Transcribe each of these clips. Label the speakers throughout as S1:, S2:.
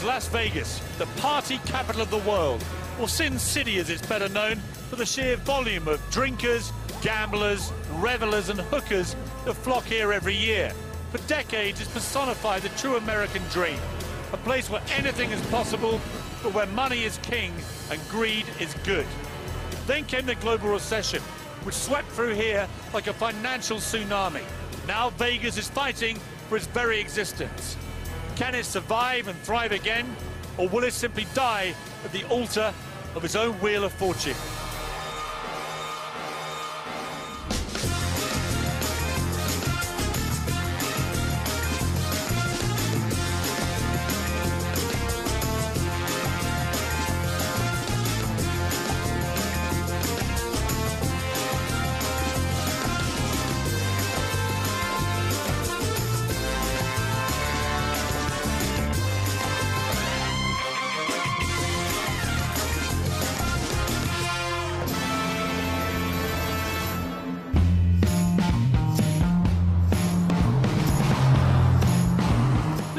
S1: Las Vegas, the party capital of the world, or Sin City as it's better known, for the sheer volume of drinkers, gamblers, revelers and hookers that flock here every year. For decades, it's personified the true American dream, a place where anything is possible, but where money is king and greed is good. Then came the global recession, which swept through here like a financial tsunami. Now Vegas is fighting for its very existence. Can it survive and thrive again, or will it simply die at the altar of its own wheel of fortune?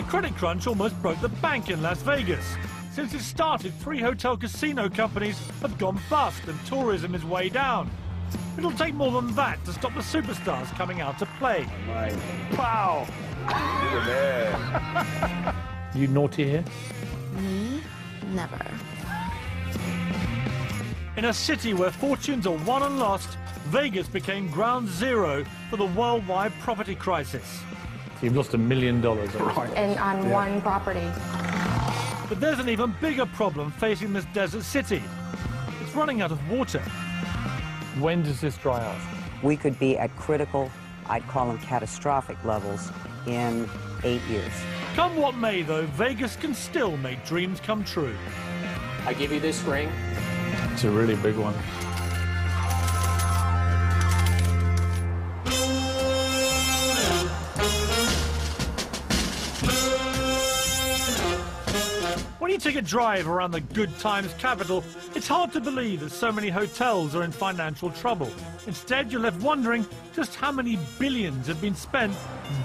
S1: Credit crunch almost broke the bank in Las Vegas. Since it started, 3 hotel casino companies have gone bust and tourism is way down. It'll take more than that to stop the superstars coming out to play. Wow! You naughty here?
S2: Me? Never.
S1: In a city where fortunes are won and lost, Vegas became ground zero for the worldwide property crisis.
S3: You've lost $1 million
S2: on one property.
S1: But there's an even bigger problem facing this desert city. It's running out of water.
S3: When does this dry out?
S4: We could be at critical, I'd call them catastrophic levels, in 8 years.
S1: Come what may, though, Vegas can still make dreams come true.
S5: I give you this ring.
S3: It's a really big one.
S1: When you take a drive around the good times capital, it's hard to believe that so many hotels are in financial trouble. Instead, you're left wondering just how many billions have been spent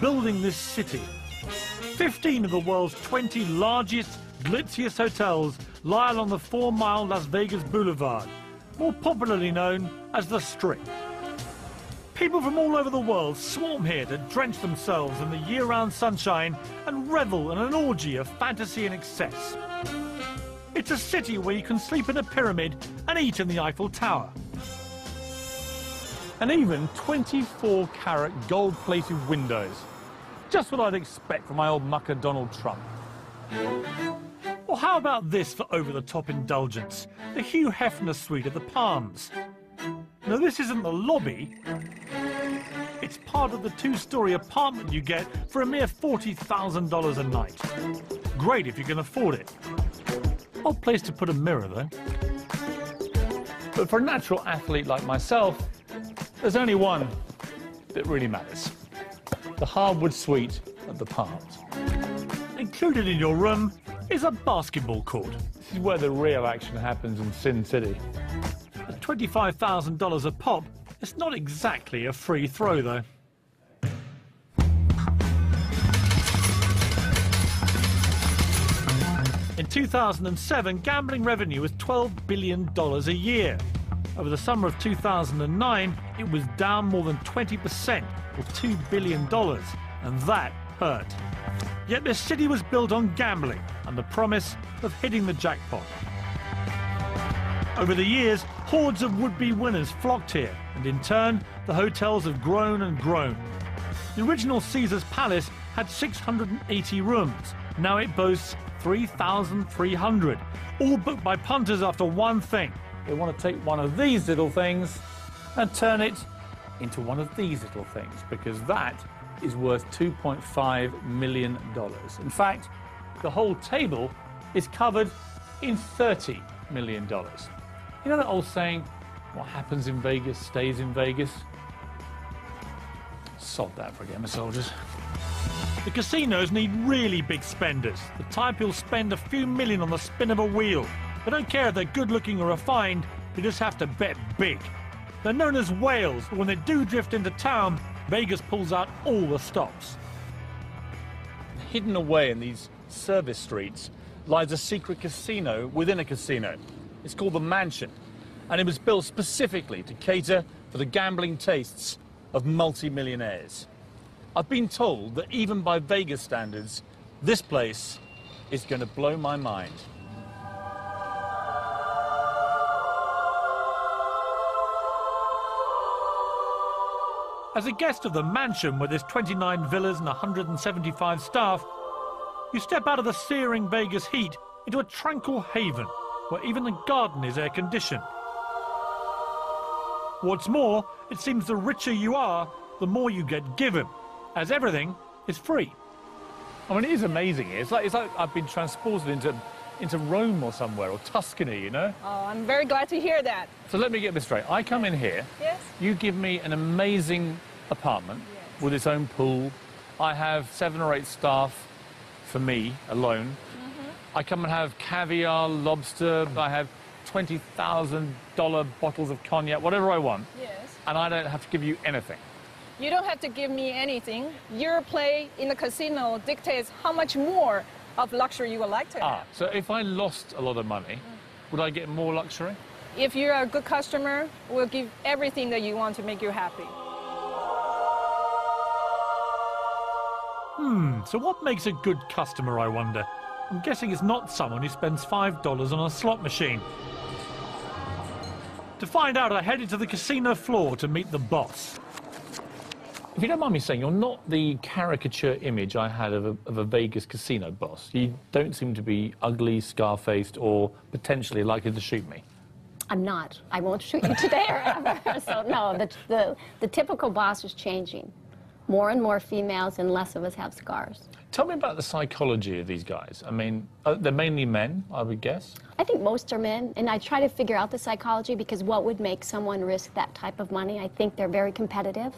S1: building this city. 15 of the world's 20 largest, glitziest hotels lie along the 4-mile Las Vegas Boulevard, more popularly known as the Strip. People from all over the world swarm here to drench themselves in the year-round sunshine and revel in an orgy of fantasy and excess. It's a city where you can sleep in a pyramid and eat in the Eiffel Tower.
S3: And even 24-carat gold-plated windows. Just what I'd expect from my old mucker Donald Trump.
S1: Or how about this for over-the-top indulgence? The Hugh Hefner suite at the Palms. Now, this isn't the lobby. It's part of the 2-story apartment you get for a mere $40,000 a night. Great if you can afford it. Odd place to put a mirror, though.
S3: But for a natural athlete like myself, there's only one that really matters. The hardwood suite at the Palms.
S1: Included in your room is a basketball court.
S3: This is where the real action happens in Sin City.
S1: At $25,000 a pop, it's not exactly a free throw, though. In 2007, gambling revenue was $12 billion a year. Over the summer of 2009, it was down more than 20%, or $2 billion, and that hurt. Yet this city was built on gambling and the promise of hitting the jackpot. Over the years, hordes of would-be winners flocked here, and in turn, the hotels have grown and grown. The original Caesar's Palace had 680 rooms. Now it boasts 3,300, all booked by punters after one thing.
S3: They want to take one of these little things and turn it into one of these little things, because that is worth $2.5 million. In fact, the whole table is covered in $30 million. You know that old saying, what happens in Vegas stays in Vegas? Sod that, forget my soldiers.
S1: The casinos need really big spenders, the type who'll spend a few million on the spin of a wheel. They don't care if they're good-looking or refined, they just have to bet big. They're known as whales, but when they do drift into town, Vegas pulls out all the stops.
S3: Hidden away in these service streets lies a secret casino within a casino. It's called the Mansion, and it was built specifically to cater for the gambling tastes of multi-millionaires. I've been told that even by Vegas standards, this place is going to blow my mind.
S1: As a guest of the Mansion, with its 29 villas and 175 staff, you step out of the searing Vegas heat into a tranquil haven where even the garden is air-conditioned. What's more, it seems the richer you are, the more you get given, as everything is free.
S3: I mean, it is amazing. It's like I've been transported into Rome or somewhere, or Tuscany, you know?
S6: Oh, I'm very glad to hear that.
S3: So let me get this straight. I come in here,
S6: Yes.
S3: you give me an amazing apartment with its own pool. I have 7 or 8 staff for me alone. I come and have caviar, lobster, I have $20,000 bottles of cognac, whatever I want,
S6: Yes.
S3: and I don't have to give you anything.
S6: You don't have to give me anything. Your play in the casino dictates how much more of luxury you would like to have.
S3: So if I lost a lot of money, would I get more luxury?
S6: If you're a good customer, we'll give everything that you want to make you happy.
S1: So what makes a good customer, I wonder? I'm guessing it's not someone who spends $5 on a slot machine. To find out, I headed to the casino floor to meet the boss.
S3: If you don't mind me saying, you're not the caricature image I had of a Vegas casino boss. You don't seem to be ugly, scar-faced, or potentially likely to shoot me.
S7: I'm not. I won't shoot you today or ever. So no, the typical boss is changing. More and more females and less of us have scars.
S3: Tell me about the psychology of these guys. I mean, they're mainly men, I would guess.
S7: I think most are men, and I try to figure out the psychology because what would make someone risk that type of money? I think they're very competitive.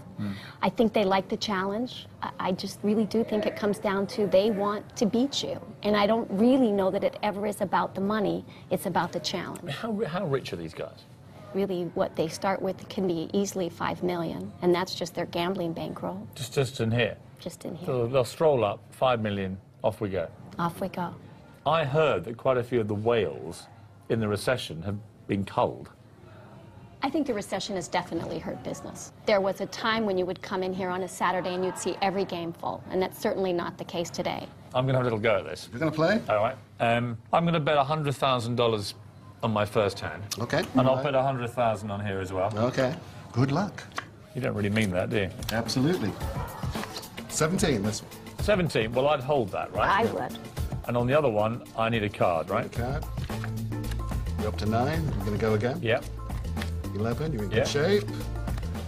S7: I think they like the challenge. I just really do think it comes down to they want to beat you. And I don't really know that it ever is about the money. It's about the challenge.
S3: How rich are these guys?
S7: Really, what they start with can be easily $5 million, and that's just their gambling bankroll.
S3: Just in here?
S7: Just in here.
S3: So they'll stroll up, 5 million, off we go.
S7: Off we go.
S3: I heard that quite a few of the whales in the recession have been culled.
S7: I think the recession has definitely hurt business. There was a time when you would come in here on a Saturday and you'd see every game full, and that's certainly not the case today.
S3: I'm going to have a little go at this.
S8: You're going to play?
S3: All right. I'm going to bet $100,000 on my first hand.
S8: Okay.
S3: And I'll put 100,000 on here as well.
S8: Okay. Good luck.
S3: You don't really mean that, do you?
S8: Absolutely. 17, this one.
S3: 17. Well, I'd hold that, right?
S7: I would.
S3: And on the other one, I need a card, right?
S8: Card. You're up to 9. You're going to go again?
S3: Yep.
S8: 11. You're in good
S3: Yep.
S8: shape.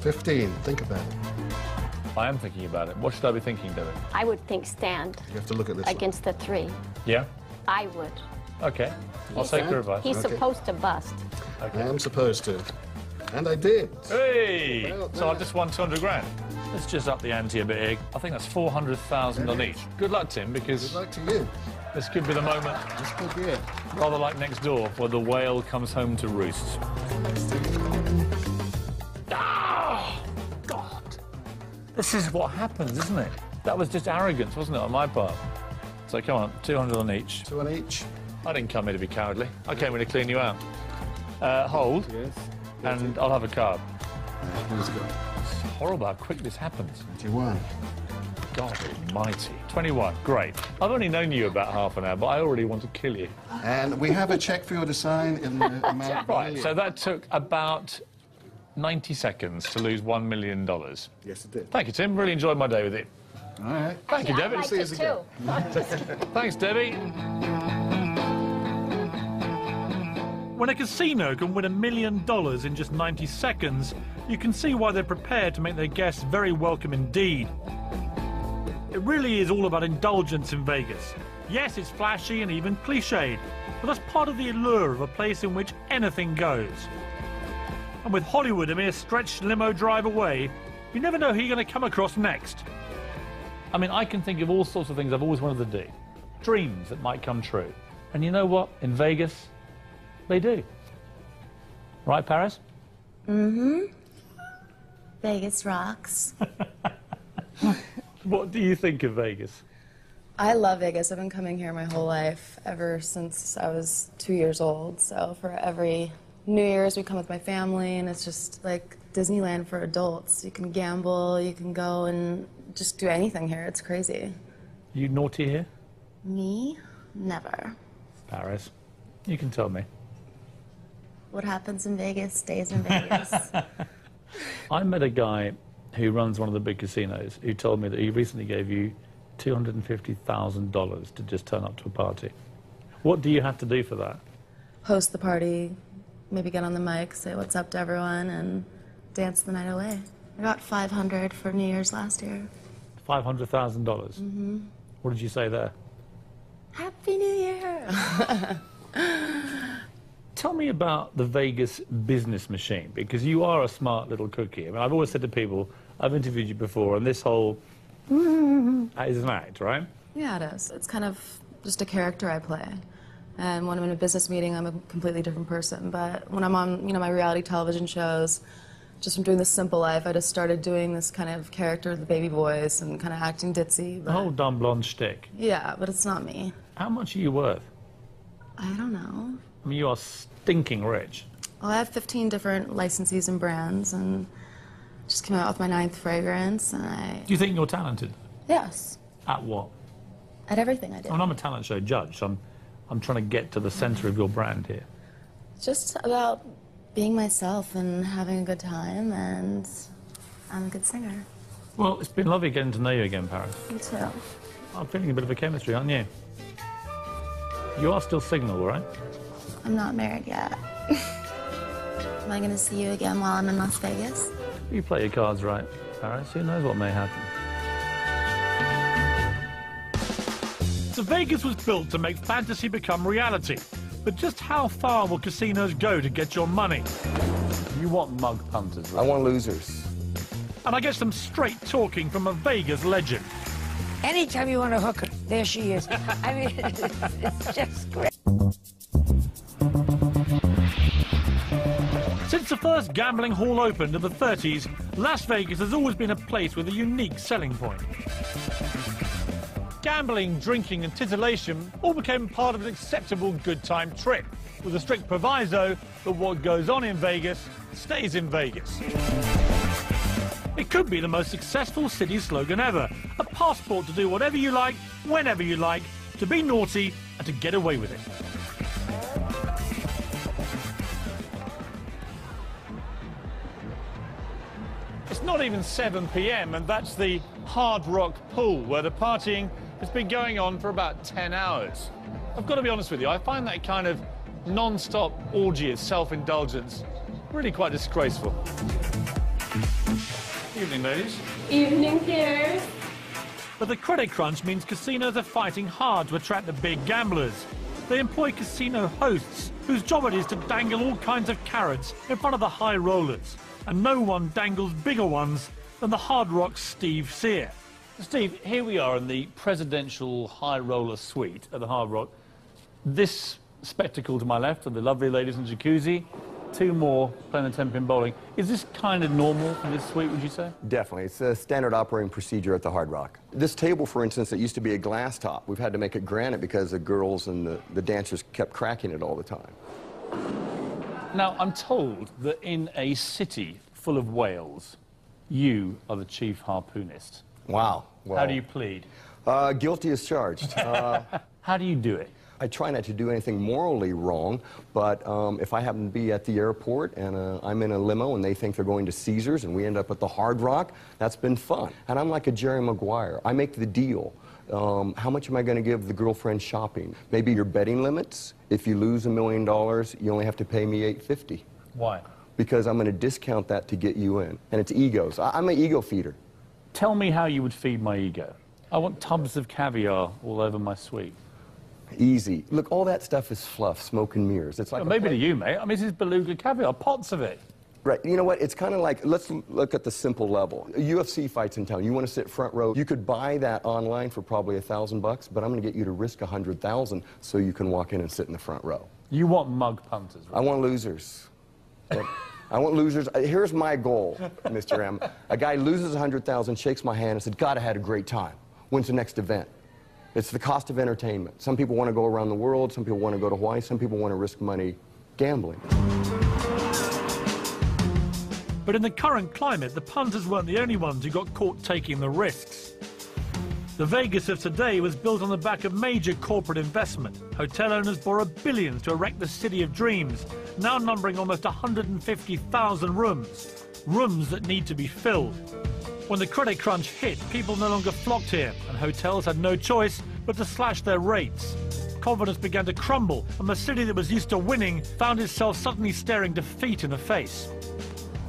S8: 15. Think about it.
S3: I am thinking about it. What should I be thinking, Debbie?
S7: I would think stand
S8: You have to look at this one.
S7: against the 3.
S3: Yeah?
S7: I would.
S3: Okay. I'll take your advice.
S7: He's
S8: Okay.
S7: supposed to bust.
S8: I am supposed to. And I did.
S3: Hey!
S8: Well,
S3: So I've just won 200 grand. Let's just up the ante a bit here. I think that's 400,000 on each. Good luck, Tim, because
S8: Good luck to you.
S3: this could be the moment,
S8: This could be it.
S3: rather like next door, where the whale comes home to roost. Ah! God! This is what happens, isn't it? That was just arrogance, wasn't it, on my part? So come on, 200 on each.
S8: 2 on each.
S3: I didn't come here to be cowardly. I came here to clean you out. Hold,
S8: Yes.
S3: and I'll have a card.
S8: Who's got?
S3: It's horrible how quick this happens.
S8: 21.
S3: God almighty. 21, great. I've only known you about half an hour, but I already want to kill you.
S8: And we have a cheque for you to sign in the amount.
S3: Right, so that took about 90 seconds to lose $1 million.
S8: Yes, it did.
S3: Thank you, Tim. Really enjoyed my day with you.
S8: All right.
S3: Thank you, Debbie.
S7: I liked
S8: see
S7: it
S8: us again.
S7: too.
S3: Thanks, Debbie.
S1: When a casino can win $1 million in just 90 seconds, you can see why they're prepared to make their guests very welcome indeed. It really is all about indulgence in Vegas. Yes, it's flashy and even cliched, but that's part of the allure of a place in which anything goes. And with Hollywood a mere stretched limo drive away, you never know who you're going to come across next.
S3: I mean, I can think of all sorts of things I've always wanted to do. Dreams that might come true. And you know what? In Vegas, they do. Right, Paris?
S9: Vegas rocks.
S3: What do you think of Vegas?
S9: I love Vegas. I've been coming here my whole life, ever since I was 2 years old. So for every New Year's, we come with my family, and it's just like Disneyland for adults. You can gamble, you can go and just do anything here. It's crazy.
S3: You naughty here?
S9: Me? Never.
S3: Paris. You can tell me.
S9: What happens in Vegas stays in Vegas.
S3: I met a guy who runs one of the big casinos who told me that he recently gave you $250,000 to just turn up to a party. What do you have to do for that?
S9: Host the party, maybe get on the mic, say what's up to everyone, and dance the night away. I got $500 for New Year's last year.
S3: $500,000? Mm-hmm. What did you say there?
S9: Happy New Year!
S3: Tell me about the Vegas business machine, because you are a smart little cookie. I mean, I've always said to people, I've interviewed you before, and this whole is an act, right?
S9: Yeah, it is. It's kind of just a character I play. And when I'm in a business meeting, I'm a completely different person. But when I'm on, my reality television shows, just from doing this simple life, I just started doing this kind of character, the baby voice, and kind of acting ditzy.
S3: The whole dumb blonde shtick.
S9: Yeah, but it's not me.
S3: How much are you worth?
S9: I don't know.
S3: I mean, you are stinking rich.
S9: Well, I have 15 different licensees and brands, and just came out with my 9th fragrance, and
S3: Do you think you're talented?
S9: Yes.
S3: At what?
S9: At everything I do.
S3: I'm a talent show judge, so I'm trying to get to the center of your brand here.
S9: It's just about being myself and having a good time, and I'm a good singer.
S3: Well, it's been lovely getting to know you again, Paris.
S9: You too.
S3: I'm feeling a bit of a chemistry, aren't you? You are still single, right?
S9: I'm not married yet. Am I going to see you again while I'm in Las Vegas?
S3: You play your cards right, Paris. Who knows what may happen?
S1: So Vegas was built to make fantasy become reality. But just how far will casinos go to get your money?
S3: You want mug punters, right?
S10: I want losers.
S1: And I get some straight talking from a Vegas legend.
S11: Anytime you want to hook her, there she is. I mean, it's just great.
S1: Since the first gambling hall opened in the 30s, Las Vegas has always been a place with a unique selling point. Gambling, drinking and titillation all became part of an acceptable good time trip, with a strict proviso that what goes on in Vegas stays in Vegas. It could be the most successful city slogan ever, a passport to do whatever you like, whenever you like, to be naughty and to get away with it. It's not even 7 p.m. and that's the Hard Rock Pool, where the partying has been going on for about 10 hours. I've got to be honest with you, I find that kind of non-stop orgy of self-indulgence really quite disgraceful. Evening, ladies.
S2: Evening, Piers.
S1: But the credit crunch means casinos are fighting hard to attract the big gamblers. They employ casino hosts, whose job it is to dangle all kinds of carrots in front of the high rollers. And no one dangles bigger ones than the Hard Rock's Steve Sear. Steve, here we are in the presidential high roller suite at the Hard Rock. This spectacle to my left are the lovely ladies in jacuzzi. 2 more playing the 10-pin bowling. Is this kind of normal for this suite, would you say?
S10: Definitely. It's a standard operating procedure at the Hard Rock. This table, for instance, it used to be a glass top. We've had to make it granite because the girls and the dancers kept cracking it all the time.
S3: Now, I'm told that in a city full of whales, you are the chief harpoonist.
S10: Wow. Well,
S3: how do you plead?
S10: Guilty as charged.
S3: How do you do it?
S10: I try not to do anything morally wrong, but if I happen to be at the airport and I'm in a limo and they think they're going to Caesars and we end up at the Hard Rock, that's been fun. And I'm like a Jerry Maguire. I make the deal. How much am I going to give the girlfriend shopping? Maybe your betting limits. If you lose $1 million, you only have to pay me $850.
S3: Why?
S10: Because I'm going to discount that to get you in. And it's egos. I'm an ego feeder.
S3: Tell me how you would feed my ego. I want tubs of caviar all over my suite.
S10: Easy. Look, all that stuff is fluff, smoke and mirrors. It's like
S3: well, maybe to you, mate. I mean, this is beluga caviar, pots of it.
S10: Right. You know what? It's kind of like, let's look at the simple level. UFC fights in town. You want to sit front row. You could buy that online for probably $1,000, but I'm going to get you to risk $100,000 so you can walk in and sit in the front row.
S3: You want mug punters, right?
S10: I want losers. I want losers. Here's my goal, Mr. M. A guy loses $100,000, shakes my hand, and said, God, I had a great time. When's the next event? It's the cost of entertainment. Some people want to go around the world, some people want to go to Hawaii, some people want to risk money gambling.
S1: But in the current climate, the punters weren't the only ones who got caught taking the risks. The Vegas of today was built on the back of major corporate investment. Hotel owners borrowed billions to erect the City of Dreams, now numbering almost 150,000 rooms. Rooms that need to be filled. When the credit crunch hit, people no longer flocked here, and hotels had no choice but to slash their rates. Confidence began to crumble, and the city that was used to winning found itself suddenly staring defeat in the face.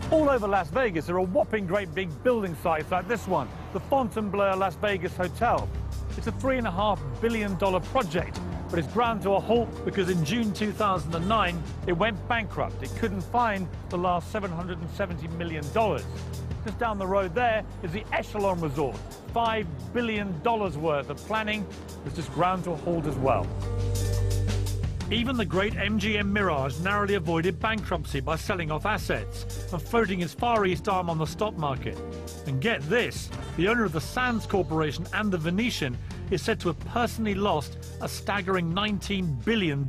S1: All over Las Vegas, there are whopping great big building sites like this one, the Fontainebleau Las Vegas Hotel. It's a $3.5 billion project, but it's ground to a halt because in June 2009, it went bankrupt. It couldn't find the last $770 million. Just down the road there is the Echelon Resort. $5 billion worth of planning was just ground to a halt as well. Even the great MGM Mirage narrowly avoided bankruptcy by selling off assets and floating its Far East arm on the stock market. And get this, the owner of the Sands Corporation and the Venetian is said to have personally lost a staggering $19 billion.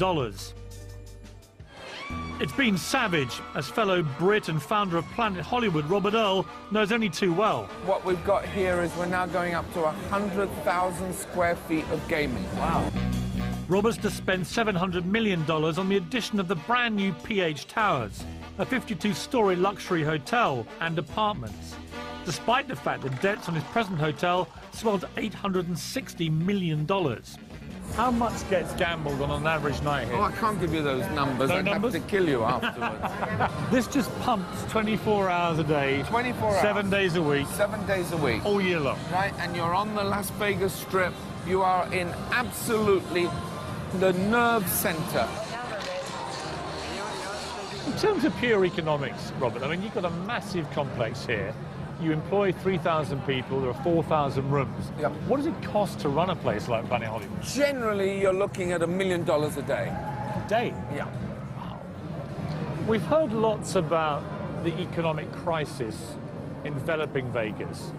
S1: It's been savage, as fellow Brit and founder of Planet Hollywood, Robert Earl, knows only too well.
S12: What we've got here is we're now going up to 100,000 square feet of gaming. Wow.
S1: Robert's to spend $700 million on the addition of the brand new PH Towers, a 52-story luxury hotel and apartments, despite the fact that debts on his present hotel swelled to $860 million. How much gets gambled on an average night here?
S12: Oh, I can't give you those numbers. I'd have to kill you afterwards.
S1: This just pumps 24 hours a day.
S12: 24 hours.
S1: 7 days a week.
S12: 7 days a week.
S1: All year long.
S12: Right, and you're on the Las Vegas Strip. You are in absolutely the nerve center.
S1: In terms of pure economics, Robert, I mean, you've got a massive complex here. You employ 3,000 people, there are 4,000 rooms.
S12: Yep.
S1: What does it cost to run a place like Planet Hollywood?
S12: Generally, you're looking at $1 million a day.
S1: A day?
S12: Yeah.
S1: Wow. We've heard lots about the economic crisis enveloping Vegas.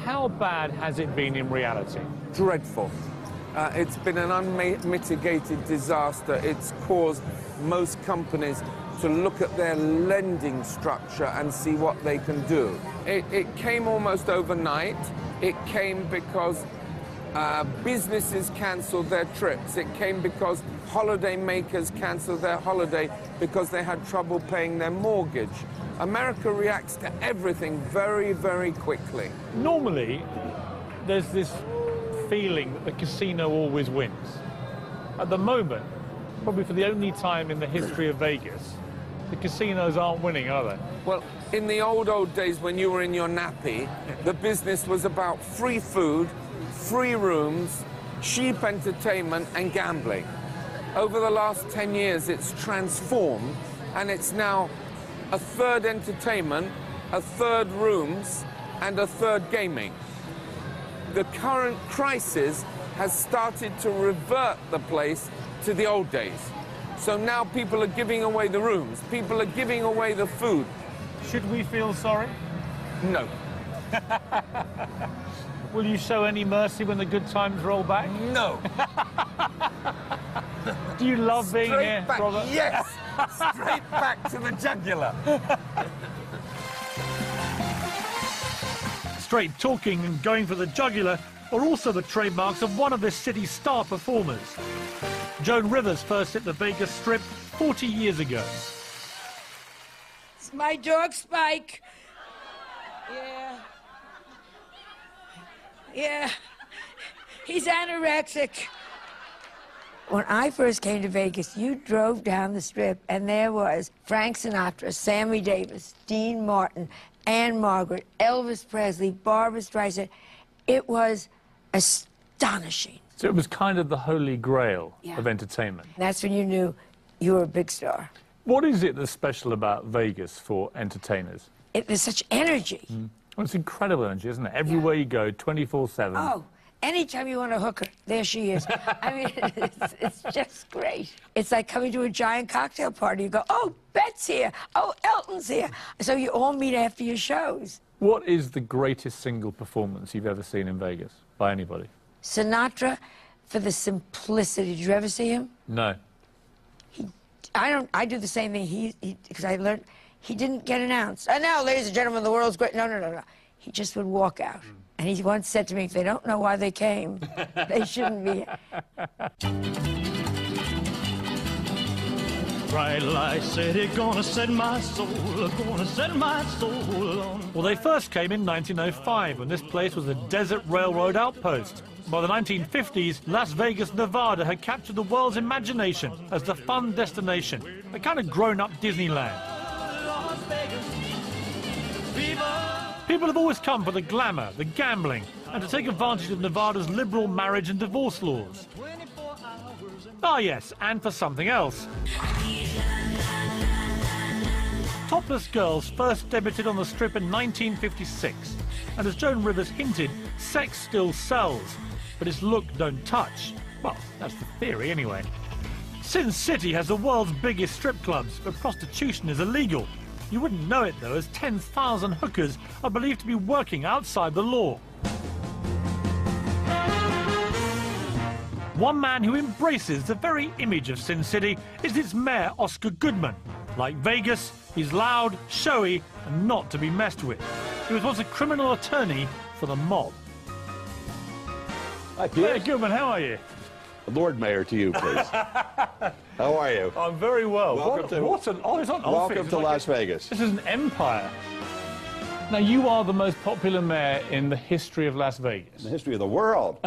S1: How bad has it been in reality?
S12: Dreadful. It's been an unmitigated disaster. It's caused most companies to look at their lending structure and see what they can do. It came almost overnight. It came because businesses cancelled their trips. It came because holiday makers cancelled their holiday because they had trouble paying their mortgage. America reacts to everything very, very quickly.
S1: Normally, there's this feeling that the casino always wins. At the moment, probably for the only time in the history of Vegas, the casinos aren't winning, are they?
S12: Well, in the old days when you were in your nappy, the business was about free food, free rooms, cheap entertainment and gambling. Over the last 10 years, it's transformed, and it's now a third entertainment, a third rooms, and a third gaming. The current crisis has started to revert the place to the old days. So now people are giving away the rooms, people are giving away the food.
S1: Should we feel sorry?
S12: No.
S1: Will you show any mercy when the good times roll back?
S12: No.
S1: Do you love being
S12: Straight
S1: here,
S12: back,
S1: Robert?
S12: yes! Straight back to the jugular.
S1: Straight talking and going for the jugular are also the trademarks of one of this city's star performers. Joan Rivers first hit the Vegas Strip 40 years ago.
S11: It's my dog, Spike. Yeah. Yeah. He's anorexic. When I first came to Vegas, you drove down the Strip, and there was Frank Sinatra, Sammy Davis, Dean Martin, Anne Margaret, Elvis Presley, Barbra Streisand. It was astonishing.
S1: So it was kind of the holy grail of entertainment.
S11: That's when you knew you were a big star.
S1: What is it that's special about Vegas for entertainers?
S11: There's such energy.
S1: Well, it's incredible energy, isn't it? Everywhere you go, 24/7.
S11: Oh, anytime you want to hook her, there she is. I mean, it's just great. It's like coming to a giant cocktail party. You go, oh, Bet's here. Oh, Elton's here. So you all meet after your shows.
S1: What is the greatest single performance you've ever seen in Vegas by anybody?
S11: Sinatra, for the simplicity. Did you ever see him?
S3: No.
S11: I do the same thing. Because I learned, he didn't get announced. And now, ladies and gentlemen, the world's great. No. He just would walk out. And he once said to me, if they don't know why they came, they shouldn't be.
S1: Bright light city, gonna set my soul, gonna set my soul on. Well, they first came in 1905 when this place was a desert railroad outpost. By the 1950s, Las Vegas, Nevada had captured the world's imagination as the fun destination, a kind of grown-up Disneyland. People have always come for the glamour, the gambling, and to take advantage of Nevada's liberal marriage and divorce laws. Ah, yes, and for something else. Topless Girls first debuted on the Strip in 1956, and as Joan Rivers hinted, sex still sells, but its look don't touch. Well, that's the theory anyway. Sin City has the world's biggest strip clubs, but prostitution is illegal. You wouldn't know it, though, as 10,000 hookers are believed to be working outside the law. One man who embraces the very image of Sin City is its mayor, Oscar Goodman. Like Vegas, he's loud, showy, and not to be messed with. He was once a criminal attorney for the mob.
S13: Hi, Piers.
S3: Hey, Goodman, how are you?
S13: Lord Mayor to you, please. How are you?
S3: I'm very well.
S13: Welcome to Las Vegas.
S3: This is an empire. Now, you are the most popular mayor in the history of Las Vegas.
S13: In the history of the world.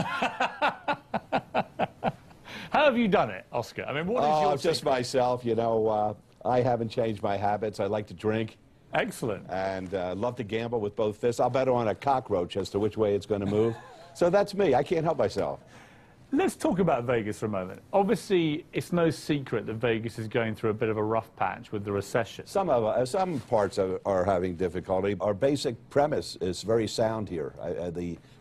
S3: How have you done it, Oscar? I mean, what is your
S13: just
S3: secret?
S13: myself, you know. I haven't changed my habits. I like to drink.
S3: Excellent.
S13: And love to gamble with both fists. I'll bet on a cockroach as to which way it's going to move. So that's me. I can't help myself.
S3: Let's talk about Vegas for a moment. Obviously, it's no secret that Vegas is going through a bit of a rough patch with the recession.
S13: Some parts are having difficulty. Our basic premise is very sound here.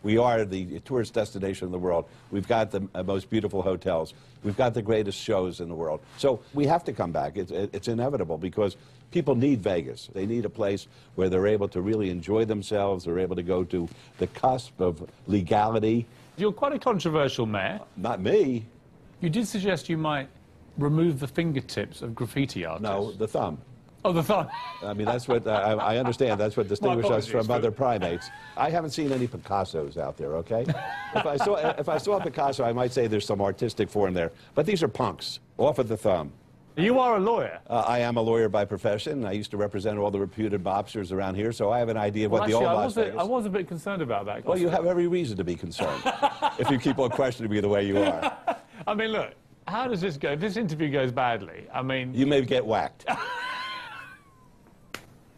S13: We are the tourist destination of the world. We've got the most beautiful hotels. We've got the greatest shows in the world. So we have to come back. It's inevitable because people need Vegas. They need a place where they're able to really enjoy themselves. They're able to go to the cusp of legality.
S3: You're quite a controversial mayor.
S13: Not me.
S3: You did suggest you might remove the fingertips of graffiti artists.
S13: No, the thumb.
S3: Oh, the thumb.
S13: I mean, that's what, I understand, that's what distinguishes us from other primates. I haven't seen any Picassos out there, okay? If I saw a Picasso, I might say there's some artistic form there. But these are punks, off of the thumb.
S3: You are a lawyer.
S13: I am a lawyer by profession. I used to represent all the reputed mobsters around here, so I have an idea of what the old Las Vegas...
S3: I was a bit concerned about that.
S13: Well, you have every reason to be concerned if you keep on questioning me the way you are.
S3: I mean, look, how does this go? If this interview goes badly, I mean...
S13: You may get whacked.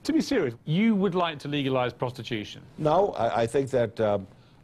S3: To be serious, you would like to legalize prostitution?
S13: No, I think that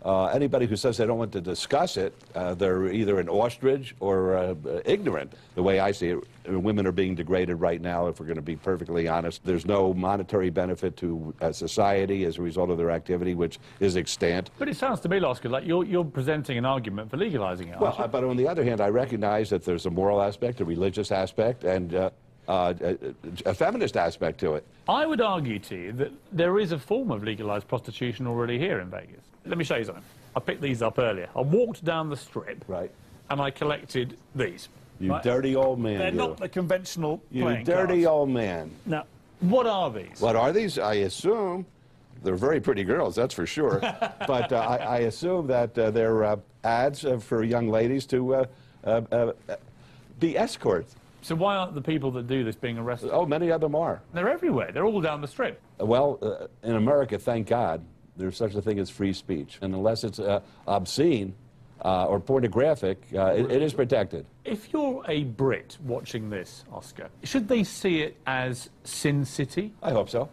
S13: anybody who says they don't want to discuss it, they're either an ostrich or ignorant. The way I see it, women are being degraded right now, if we're going to be perfectly honest. There's no monetary benefit to society as a result of their activity, which is extant.
S3: But it sounds to me, Oscar, like you're presenting an argument for legalizing it, aren't you?
S13: But on the other hand, I recognize that there's a moral aspect, a religious aspect, and a feminist aspect to it.
S3: I would argue to you that there is a form of legalized prostitution already here in Vegas. Let me show you something. I picked these up earlier. I walked down the Strip,
S13: right,
S3: and I collected these.
S13: You dirty old man.
S3: They're not the conventional playing
S13: dirty
S3: cards.
S13: old man.
S3: Now, what are these?
S13: What are these? I assume they're very pretty girls, that's for sure. But I assume that they're ads for young ladies to be escorts.
S3: So why aren't the people that do this being arrested?
S13: Oh, many of them are.
S3: They're everywhere. They're all down the Strip.
S13: Well, in America, thank God, there's such a thing as free speech. And unless it's obscene or pornographic, it is protected.
S3: If you're a Brit watching this, Oscar, should they see it as Sin City?
S13: I hope so.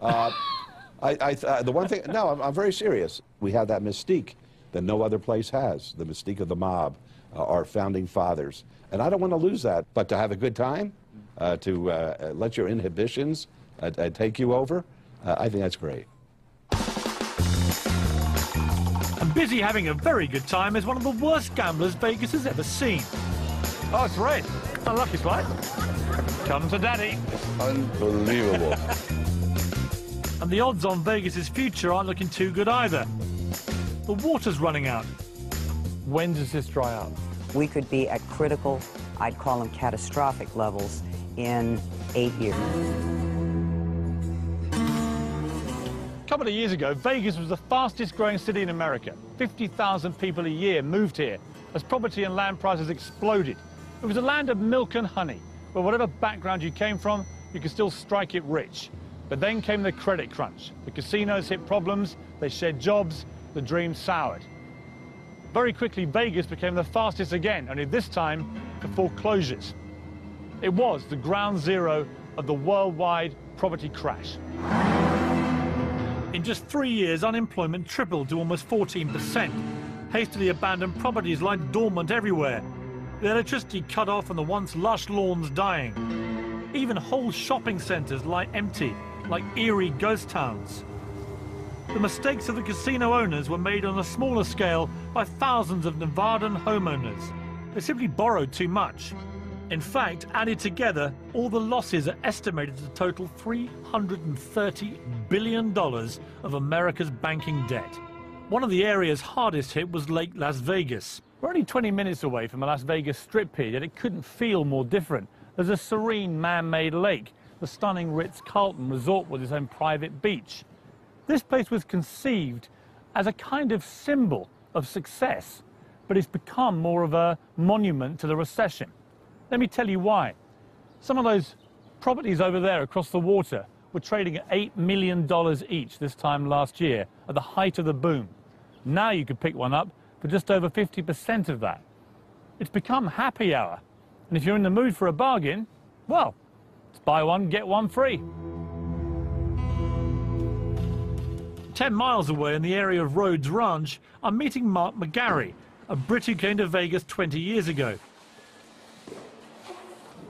S13: The one thing, no, I'm very serious. We have that mystique that no other place has, the mystique of the mob, our founding fathers. And I don't want to lose that, but to have a good time, to let your inhibitions take you over, I think that's great.
S1: And busy having a very good time is one of the worst gamblers Vegas has ever seen. Oh, it's red. Unlucky slide. Come to daddy.
S13: Unbelievable.
S1: And the odds on Vegas's future aren't looking too good either. The water's running out.
S3: When does this dry up?
S4: We could be at critical, I'd call them catastrophic levels, in 8 years.
S3: A couple of years ago, Vegas was the fastest growing city in America. 50,000 people a year moved here as property and land prices exploded. It was a land of milk and honey, where whatever background you came from, you could still strike it rich. But then came the credit crunch. The casinos hit problems, they shed jobs, the dream soured. Very quickly, Vegas became the fastest again, only this time for foreclosures. It was the ground zero of the worldwide property crash. In just 3 years, unemployment tripled to almost 14%. Hastily abandoned properties lie dormant everywhere. The electricity cut off and the once lush lawns dying. Even whole shopping centres lie empty, like eerie ghost towns. The mistakes of the casino owners were made on a smaller scale by thousands of Nevadan homeowners. They simply borrowed too much. In fact, added together, all the losses are estimated to total $330 billion of America's banking debt. One of the areas hardest hit was Lake Las Vegas. We're only 20 minutes away from a Las Vegas strip pier, yet it couldn't feel more different. There's a serene man-made lake, the stunning Ritz-Carlton resort with its own private beach. This place was conceived as a kind of symbol of success, but it's become more of a monument to the recession. Let me tell you why. Some of those properties over there across the water were trading at $8 million each this time last year, at the height of the boom. Now you could pick one up for just over 50% of that. It's become happy hour. And if you're in the mood for a bargain, well, it's buy one, get one free. 10 miles away in the area of Rhodes Ranch, I'm meeting Mark McGarry, a Brit who came to Vegas 20 years ago.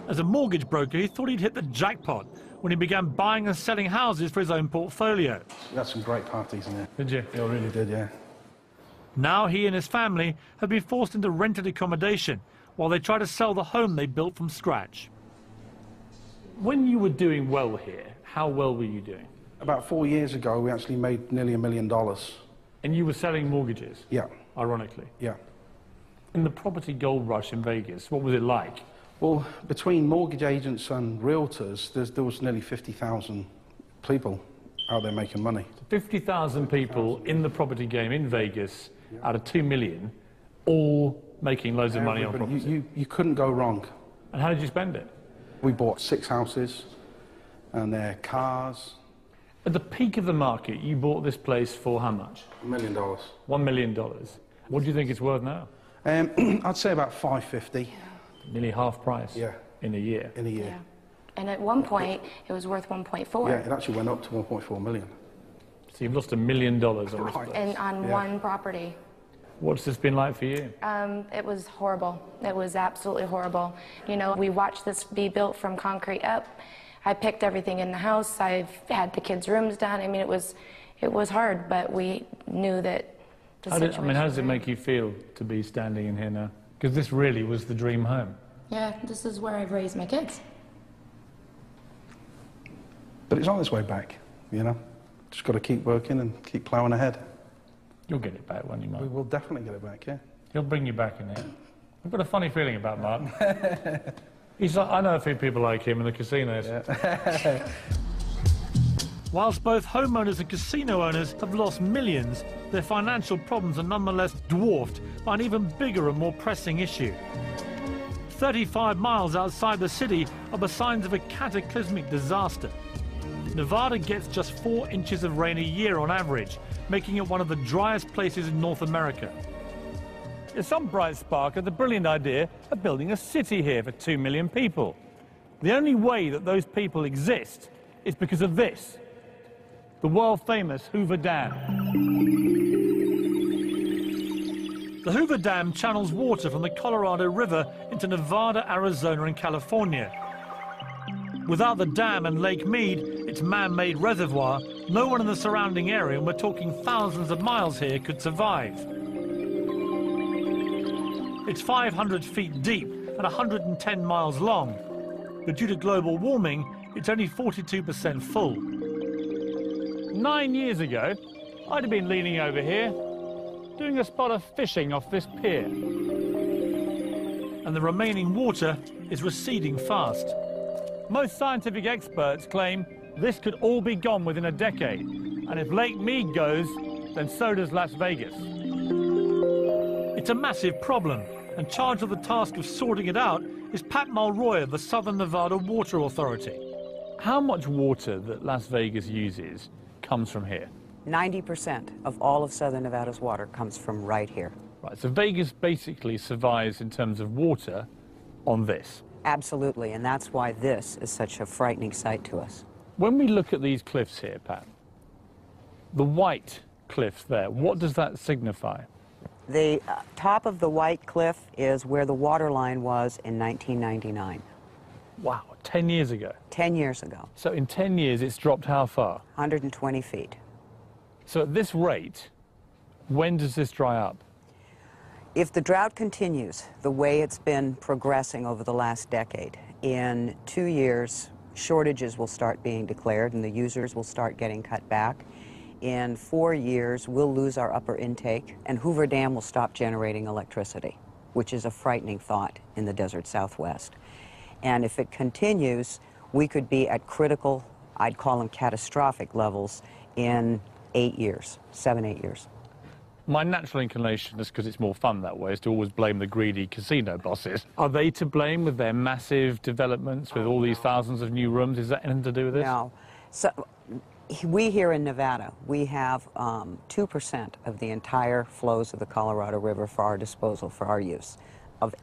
S3: As a mortgage broker, he thought he'd hit the jackpot when he began buying and selling houses for his own portfolio.
S14: We had some great parties in there.
S3: Did you?
S14: Yeah, we really did, yeah.
S3: Now he and his family have been forced into rented accommodation while they try to sell the home they built from scratch. When you were doing well here, how well were you doing?
S14: About 4 years ago, we actually made nearly $1 million.
S3: And you were selling mortgages?
S14: Yeah.
S3: Ironically?
S14: Yeah.
S3: In the property gold rush in Vegas, what was it like?
S14: Well, between mortgage agents and realtors, there was nearly 50,000 people out there making money.
S3: 50,000 people in the property game in Vegas, out of 2 million, all making loads of money on property.
S14: You couldn't go wrong.
S3: And how did you spend it?
S14: We bought 6 houses and their cars.
S3: At the peak of the market, you bought this place for how much?
S14: $1 million.
S3: $1 million. What do you think it's worth now?
S14: I'd say about $550.
S3: Nearly half price.
S14: Yeah.
S3: In a year.
S14: In a year.
S2: Yeah. And at one point, it was worth 1.4.
S14: Yeah, it actually went up to 1.4 million.
S3: So you've lost $1 million on this place.
S2: And on one property.
S3: What's this been like for you?
S2: It was horrible. It was absolutely horrible. You know, we watched this be built from concrete up. I picked everything in the house. I've had the kids' rooms done. I mean, it was hard, but we knew that the situation.
S3: How does it make you feel to be standing in here now? Because this really was the dream home.
S2: Yeah, this is where I've raised my kids.
S14: But it's on its way back, you know. Just got to keep working and keep ploughing ahead.
S3: You'll get it back, won't you, Mark?
S14: We will definitely get it back, yeah.
S3: He'll bring you back in here. I've got a funny feeling about Mark. He's like, I know a few people like him in the casinos. Yeah. Whilst both homeowners and casino owners have lost millions, their financial problems are nonetheless dwarfed by an even bigger and more pressing issue. 35 miles outside the city are the signs of a cataclysmic disaster. Nevada gets just 4 inches of rain a year on average, making it one of the driest places in North America. There's some bright spark of the brilliant idea of building a city here for 2 million people. The only way that those people exist is because of this, the world-famous Hoover Dam. The Hoover Dam channels water from the Colorado River into Nevada, Arizona, and California. Without the dam and Lake Mead, its man-made reservoir, no one in the surrounding area, and we're talking thousands of miles here, could survive. It's 500 feet deep and 110 miles long, but due to global warming, it's only 42% full. 9 years ago, I'd have been leaning over here, doing a spot of fishing off this pier. And the remaining water is receding fast. Most scientific experts claim this could all be gone within a decade. And if Lake Mead goes, then so does Las Vegas. It's a massive problem, and charged with the task of sorting it out is Pat Mulroy of the Southern Nevada Water Authority. How much water that Las Vegas uses comes from here?
S4: 90% of all of Southern Nevada's water comes from right here.
S3: Right, so Vegas basically survives in terms of water on this.
S4: Absolutely, and that's why this is such a frightening sight to us.
S3: When we look at these cliffs here, Pat, the white cliffs there, what does that signify?
S4: The top of the white cliff is where the water line was in 1999.
S3: Wow, 10 years ago?
S4: 10 years ago.
S3: So in 10 years, it's dropped how far?
S4: 120 feet.
S3: So at this rate, when does this dry up?
S4: If the drought continues the way it's been progressing over the last decade, in 2 years, shortages will start being declared and the users will start getting cut back. In 4 years, we'll lose our upper intake and Hoover Dam will stop generating electricity, which is a frightening thought in the desert Southwest. And if it continues, we could be at critical, I'd call them catastrophic levels in 8 years, 7, 8 years.
S3: My natural inclination, just because it's more fun that way, is to always blame the greedy casino bosses. Are they to blame with their massive developments, with all these thousands of new rooms? Is that anything to do with this?
S4: No. So, we here in Nevada, we have 2% of the entire flows of the Colorado River for our disposal, for our use, of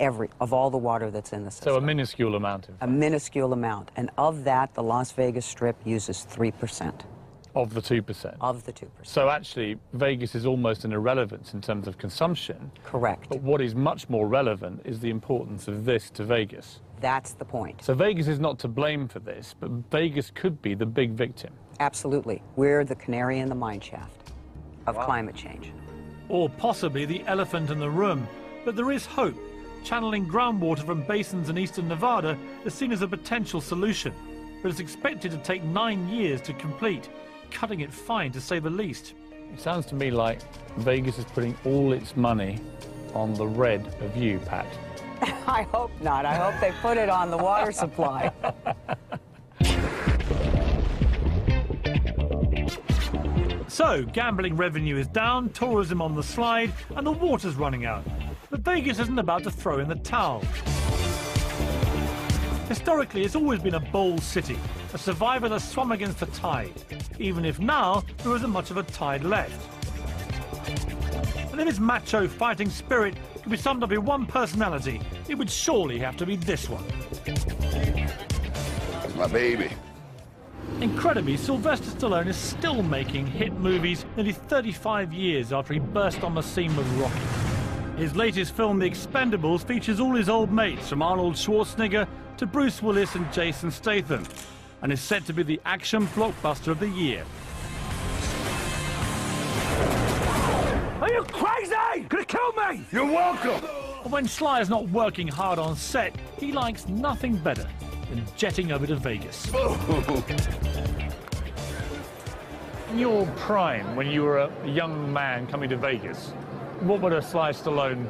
S4: all the water that's in the system.
S3: So a minuscule amount.
S4: A minuscule amount. And of that, the Las Vegas Strip uses 3%.
S3: Of the 2%?
S4: Of the 2%.
S3: So actually, Vegas is almost an irrelevance in terms of consumption.
S4: Correct.
S3: But what is much more relevant is the importance of this to Vegas.
S4: That's the point.
S3: So Vegas is not to blame for this, but Vegas could be the big victim.
S4: Absolutely. We're the canary in the mine shaft of climate change.
S1: Or possibly the elephant in the room. But there is hope. Channeling groundwater from basins in eastern Nevada is seen as a potential solution. But it's expected to take 9 years to complete, cutting it fine to say the least.
S3: It sounds to me like Vegas is putting all its money on the red of you, Pat.
S4: I hope not. I hope they put it on the water supply.
S1: So, gambling revenue is down, tourism on the slide, and the water's running out. But Vegas isn't about to throw in the towel. Historically, it's always been a bold city, a survivor that swum against the tide, even if now there isn't much of a tide left. And if its macho fighting spirit could be summed up in one personality, it would surely have to be this one.
S15: That's my baby.
S1: Incredibly, Sylvester Stallone is still making hit movies nearly 35 years after he burst on the scene with Rocky. His latest film, The Expendables, features all his old mates, from Arnold Schwarzenegger to Bruce Willis and Jason Statham, and is set to be the action blockbuster of the year.
S15: Are you crazy? You're gonna kill me! You're welcome!
S1: But when Sly is not working hard on set, he likes nothing better than jetting over to Vegas.
S3: In your prime, when you were a young man coming to Vegas, what would a Sly Stallone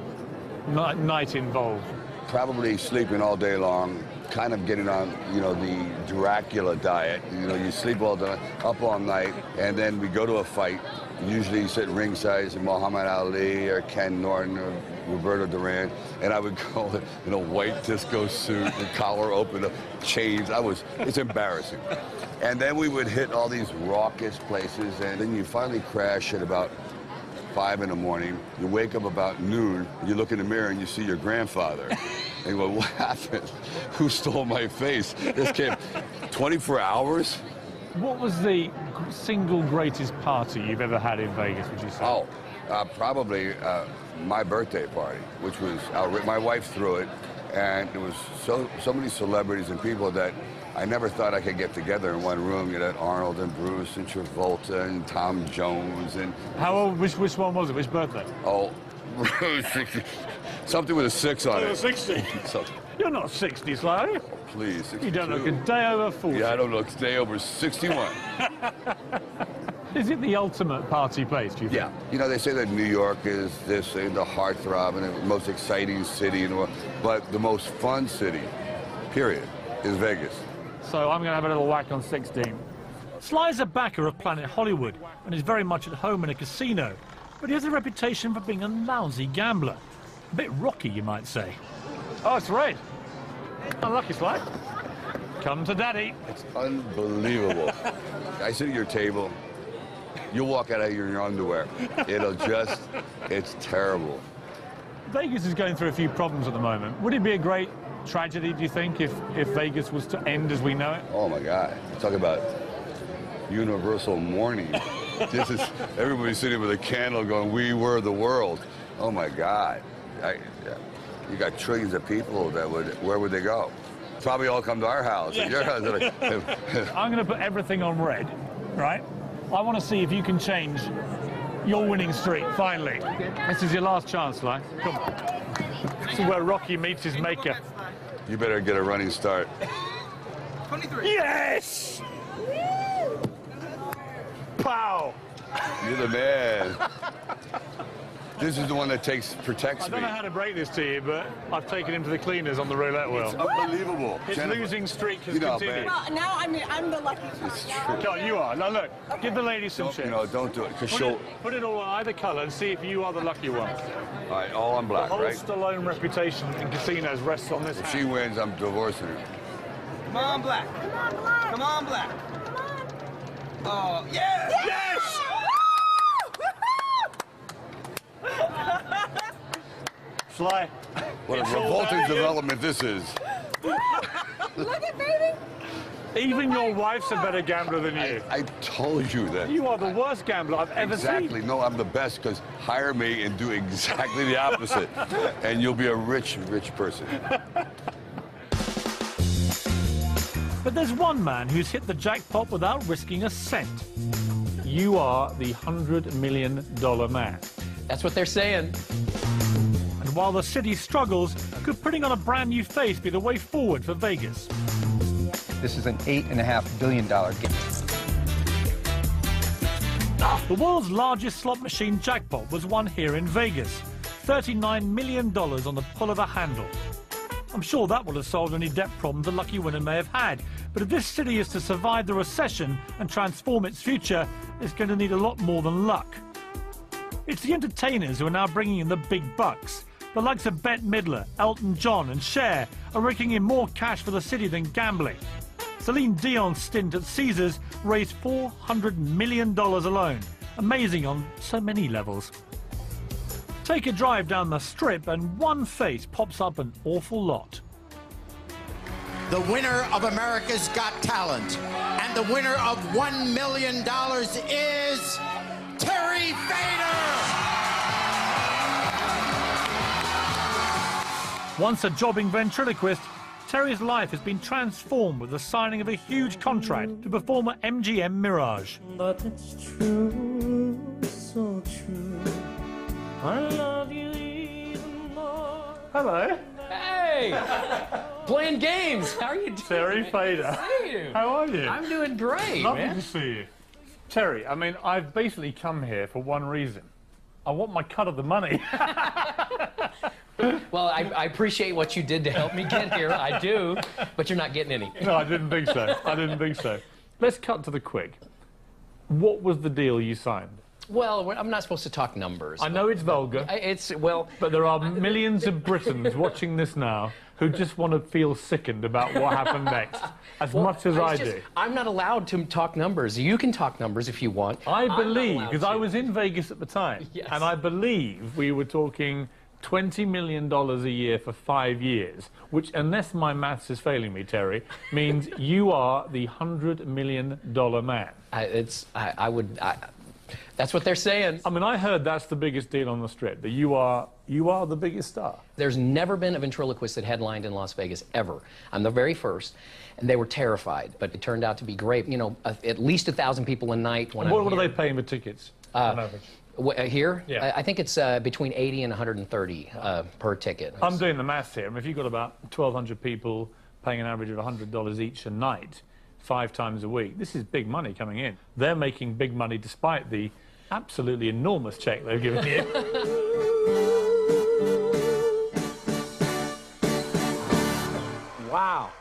S3: night involve?
S15: Probably sleeping all day long, kind of getting on, you know, the Dracula diet. You know, you sleep all day, up all night, and then we go to a fight. Usually sit ringside in Muhammad Ali or Ken Norton or Roberto Duran, and I would go in a white disco suit and collar open up, chains. It's embarrassing. And then we would hit all these raucous places, and then you finally crash at about 5 in the morning. You wake up about noon, you look in the mirror and you see your grandfather. And you go, what happened? Who stole my face? This kid, 24 hours?
S3: What was the single greatest party you've ever had in Vegas, would you say?
S15: Oh, probably my birthday party, which was outrageous. My wife threw it, and there was so many celebrities and people that I never thought I could get together in one room. You had Arnold and Bruce and Travolta and Tom Jones and...
S3: How old, which one was it? Which birthday?
S15: Oh, something with a 6 on it.
S3: 60. You're not 60, Sly.
S15: Oh, please, 62.
S3: You don't look a day over 40.
S15: Yeah, I don't look a day over 61.
S3: Is it the ultimate party place, do you think?
S15: Yeah. You know, they say that New York is this, the heartthrob and the most exciting city in the world, but the most fun city, period, is Vegas.
S3: So I'm going to have a little whack on 16. Sly's a backer of Planet Hollywood and is very much at home in a casino, but he has a reputation for being a lousy gambler. A bit rocky, you might say. Oh, it's red. Unlucky, Sly. Come to Daddy.
S15: It's unbelievable. I sit at your table. You'll walk out of here in your underwear. It'll just, it's terrible.
S3: Vegas is going through a few problems at the moment. Would it be a great tragedy, do you think, if Vegas was to end as we know it?
S15: Oh, my God. Talk about universal mourning. This is, everybody sitting with a candle going, we were the world. Oh, my God. You got trillions of people that would, where would they go? Probably all come to our house.
S3: Yeah.
S15: Your house.
S3: I'm going to put everything on red, right? I want to see if you can change your winning streak, finally. This is your last chance, Sly. Come on. This is where Rocky meets his maker.
S15: You better get a running start.
S3: 23. Yes! Pow!
S15: You're the man. This is the one that protects me.
S3: I don't know how to break this to you, but I've taken him to the cleaners on the roulette wheel.
S15: It's unbelievable.
S3: His losing streak has
S15: You know,
S3: continued.
S6: Well, now I'm the lucky.
S15: It's true.
S3: Come on, you are. Now look, give the lady some chips.
S15: No, don't do it.
S3: Put it all on either colour and see if you are the lucky one.
S15: All right, all on black,
S3: the whole
S15: right?
S3: Stallone reputation in casinos rests on this.
S15: If she wins, I'm divorcing her.
S16: Come on, black. Come on, black. Come on, black. Come on. Oh, yes!
S3: Yes! Sly.
S15: What a revolting development this is.
S6: Look at baby.
S3: Even your wife's a better gambler than you.
S15: I told you that.
S3: You are the worst gambler I've ever seen.
S15: Exactly. No, I'm the best because hire me and do exactly the opposite. And you'll be a rich, rich person.
S3: But there's one man who's hit the jackpot without risking a cent. You are the $100 million man.
S5: That's what they're saying.
S3: And while the city struggles, could putting on a brand new face be the way forward for Vegas?
S17: This is an $8.5 billion game.
S3: The world's largest slot machine jackpot was won here in Vegas. $39 million on the pull of a handle. I'm sure that will have solved any debt problems the lucky winner may have had. But if this city is to survive the recession and transform its future, it's going to need a lot more than luck. It's the entertainers who are now bringing in the big bucks. The likes of Bette Midler, Elton John and Cher are raking in more cash for the city than gambling. Celine Dion's stint at Caesars raised $400 million alone. Amazing on so many levels. Take a drive down the strip and one face pops up an awful lot.
S18: The winner of America's Got Talent and the winner of $1 million is Terry Fader!
S3: Once a jobbing ventriloquist, Terry's life has been transformed with the signing of a huge contract to perform at MGM Mirage.
S19: But it's true, so true. I love you even more.
S3: Hello.
S5: Hey! Playing games. How are you doing?
S3: Terry Fader.
S5: See you.
S3: How are you?
S5: I'm doing great,
S3: Lovely
S5: man.
S3: to see you. Terry, I mean, I've basically come here for one reason. I want my cut of the money.
S5: Well, I appreciate what you did to help me get here. I do, but you're not getting any.
S3: No, I didn't think so. I didn't think so. Let's cut to the quick. What was the deal you signed?
S5: Well, I'm not supposed to talk numbers.
S3: I know it's vulgar. But there are millions of Britons watching this now who just want to feel sickened about what happened next, as much as I do.
S5: I'm not allowed to talk numbers. You can talk numbers if you want.
S3: I believe, because I was in Vegas at the time,
S5: Yes.
S3: and I believe we were talking $20 million a year for 5 years, which, unless my maths is failing me, Terry, means you are the $100 million man.
S5: That's what they're saying.
S3: I mean, I heard that's the biggest deal on the strip, that you are the biggest star.
S5: There's never been a ventriloquist that headlined in Las Vegas, ever. I'm the very first, and they were terrified, but it turned out to be great. You know, at least 1,000 people a night.
S3: What are they paying for tickets, on average?
S5: Here?
S3: Yeah.
S5: I think it's between 80 and 130 per ticket.
S3: I'm doing the maths here. I mean, if you've got about 1,200 people paying an average of $100 each a night, 5 times a week. This is big money coming in. They're making big money despite the absolutely enormous check they've given you.
S1: Wow.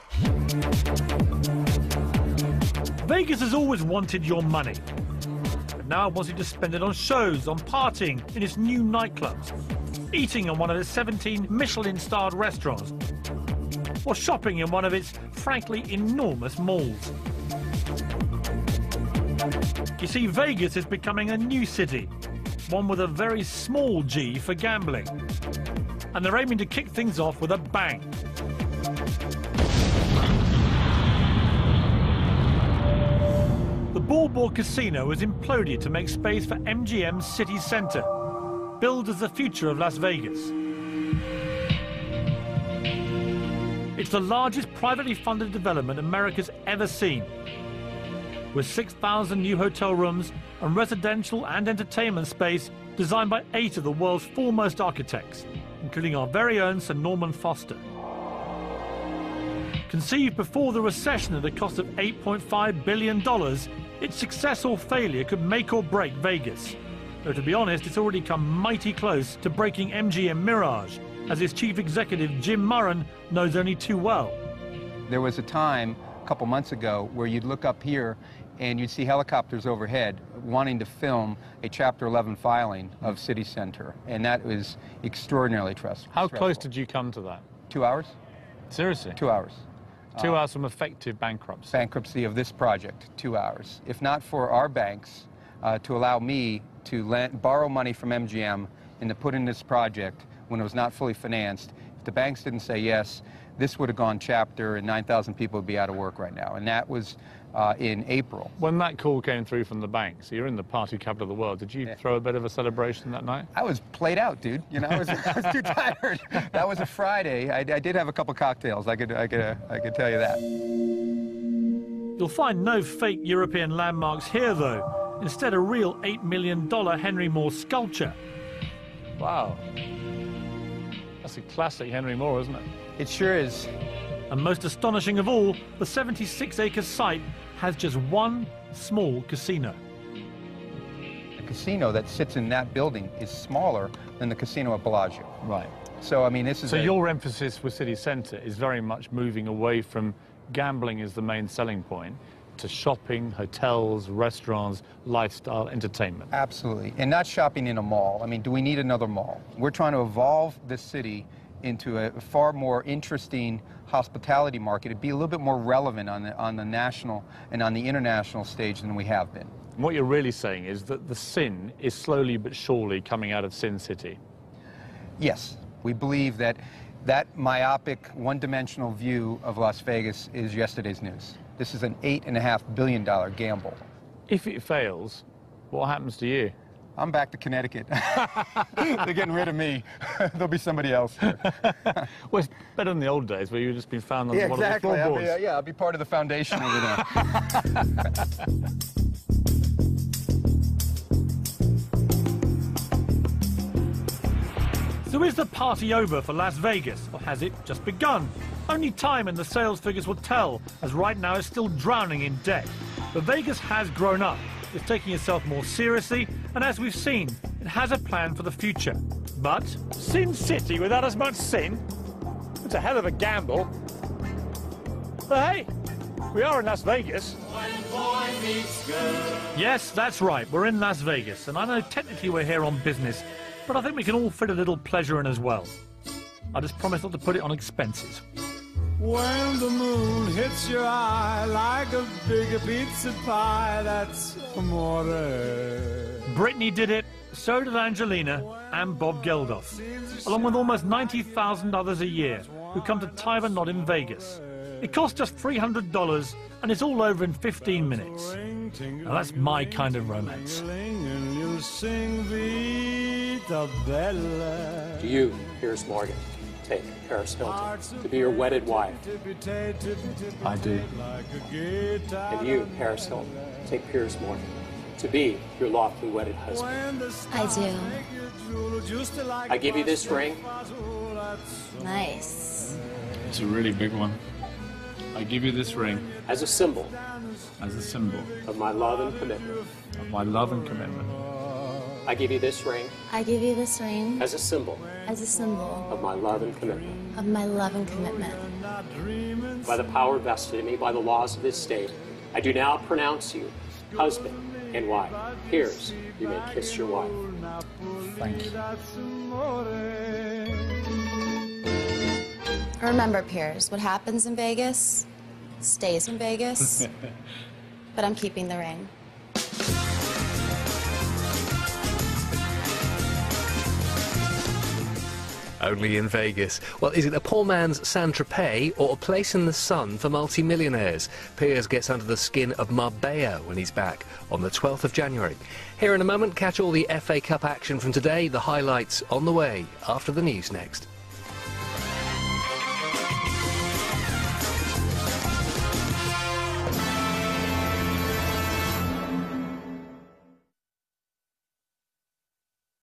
S1: Vegas has always wanted your money. But now it wants you to spend it on shows, on partying in its new nightclubs, eating in one of its 17 Michelin-starred restaurants, or shopping in one of its, frankly, enormous malls. You see, Vegas is becoming a new city, one with a very small G for gambling. And they're aiming to kick things off with a bang. The Ballboard Casino has imploded to make space for MGM's city centre, billed as the future of Las Vegas. It's the largest privately funded development America's ever seen, with 6,000 new hotel rooms and residential and entertainment space designed by 8 of the world's foremost architects, including our very own Sir Norman Foster. Conceived before the recession at a cost of $8.5 billion, its success or failure could make or break Vegas. Though to be honest, it's already come mighty close to breaking MGM Mirage, as its chief executive Jim Murren knows only too well.
S17: There was a time a couple months ago where you'd look up here and you'd see helicopters overhead wanting to film a Chapter 11 filing of City Center, and that was extraordinarily stressful.
S3: How close did you come to that?
S17: 2 hours?
S3: Seriously?
S17: 2 hours.
S3: 2 hours from effective bankruptcy.
S17: Bankruptcy of this project, 2 hours. If not for our banks to allow me to borrow money from MGM and to put in this project when it was not fully financed, if the banks didn't say yes, this would have gone chapter and 9,000 people would be out of work right now. And that was in April.
S3: When that call came through from the banks, you're in the party capital of the world, did you throw a bit of a celebration that night?
S17: I was played out, dude. You know, I was too tired. That was a Friday. I did have a couple cocktails. I could tell you that.
S1: You'll find no fake European landmarks here, though. Instead, a real $8 million Henry Moore sculpture.
S3: Wow. That's a classic Henry Moore, isn't it?
S17: It sure is.
S1: And most astonishing of all, the 76-acre site has just one small casino.
S17: The casino that sits in that building is smaller than the casino at Bellagio.
S3: Right.
S17: So, I mean, this is...
S3: So your emphasis with City Centre is very much moving away from gambling as the main selling point to shopping, hotels, restaurants, lifestyle, entertainment.
S17: Absolutely. And not shopping in a mall. I mean, do we need another mall? We're trying to evolve this city into a far more interesting hospitality market. It'd be a little bit more relevant on the national and on the international stage than we have been.
S3: And what you're really saying is that the sin is slowly but surely coming out of Sin City.
S17: Yes. We believe that that myopic, one-dimensional view of Las Vegas is yesterday's news. This is an $8.5 billion gamble.
S3: If it fails, what happens to you?
S17: I'm back to Connecticut. They're getting rid of me. There'll be somebody else here.
S3: Well, it's better than the old days where you've just been found on one of the floorboards.
S17: I'll be part of the foundation over there.
S1: So is the party over for Las Vegas, or has it just begun? Only time and the sales figures will tell, as right now it's still drowning in debt. But Vegas has grown up. It's taking itself more seriously, and as we've seen, it has a plan for the future. But Sin City without as much sin? It's a hell of a gamble. But hey, we are in Las Vegas. Yes, that's right, we're in Las Vegas, and I know technically we're here on business, but I think we can all fit a little pleasure in as well. I just promise not to put it on expenses.
S19: When the moon hits your eye like a big pizza pie, that's amore.
S1: Britney did it, so did Angelina and Bob Geldof, along with almost 90,000 others a year who come to tie the knot in Vegas. It costs just $300 and it's all over in 15 minutes. Now that's my kind of romance.
S20: Do you, Piers Morgan, take Paris Hilton to be your wedded wife?
S3: I do.
S20: And you, Paris Hilton, take Piers Morgan to be your lawfully wedded husband?
S9: I do.
S20: I give you this ring.
S9: Nice.
S3: It's a really big one. I give you this ring.
S20: As a symbol.
S3: As a symbol.
S20: Of my love and commitment.
S3: Of my love and commitment.
S20: I give you this ring.
S9: I give you this ring.
S20: As a symbol.
S9: As a symbol.
S20: Of my love and commitment.
S9: Of my love and commitment.
S20: By the power vested in me by the laws of this state, I do now pronounce you husband and wife. Piers, you may kiss your wife.
S3: Thank you.
S9: Remember, Piers, what happens in Vegas stays in Vegas. But I'm keeping the ring.
S21: Only in Vegas. Well, is it a poor man's Saint-Tropez or a place in the sun for multi-millionaires? Piers gets under the skin of Marbella when he's back on the 12th of January. Here in a moment, catch all the FA Cup action from today. The highlights on the way after the news next.